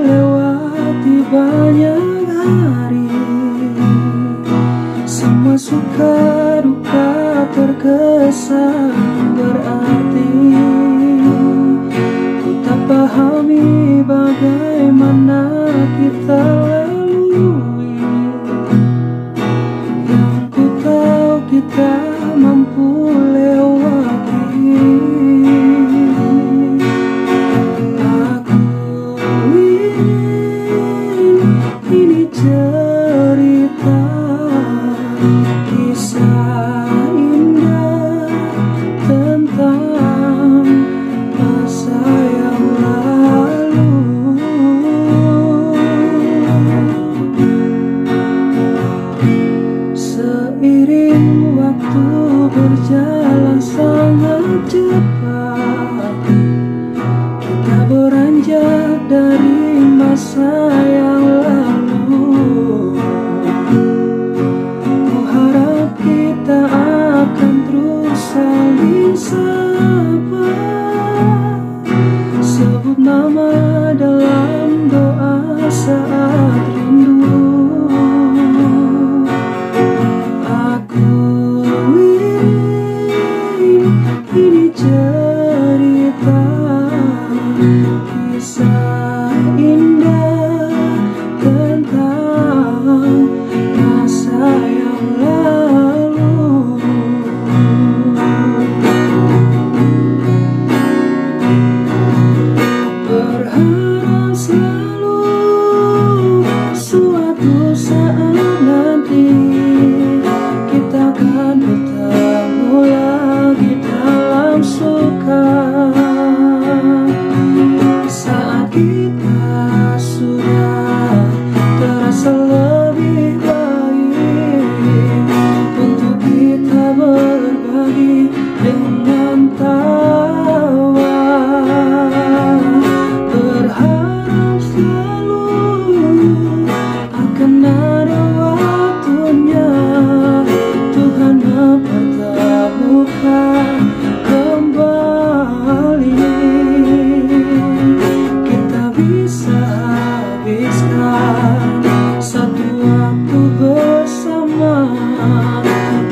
melewati banyak hari, semua suka duka terkesan berarti. Ku tak pahami bagaimana kita lalui, yang ku tahu kita mampu lewati. Ini cerita kisah indah tentang masa yang lalu. Seiring waktu berjalan sangat cepat, kita beranjak dari masa yang lalu. Ku harap kita akan terus saling sapa, sebut nama dalam doa saat rindu. Ini cerita kisah indah tentang masa yang lalu. Berharap selalu suatu saat nanti kita akan bertemu lagi dalam suka, saat kita sudah terasa lebih baik, untuk kita berbagi dengan tawa. Berharap selalu akan ada waktunya Tuhan mempertemukan kembali. Kita bisa habiskan satu waktu bersama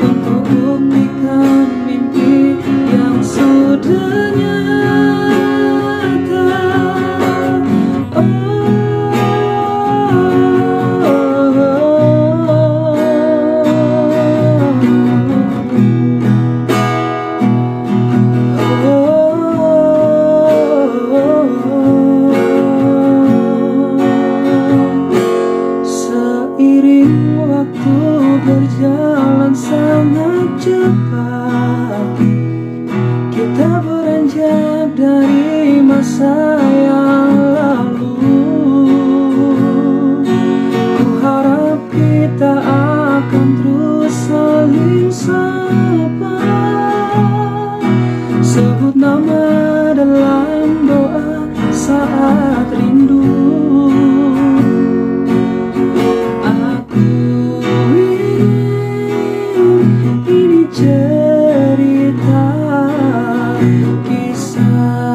untuk buktikan mimpi yang sudah nyata. Seiring waktu berjalan sangat cepat, kita beranjak dari masa yang lalu. Ku harap kita akan terus saling sapa, sebut nama dalam doa saat rindu. Ini cerita kisah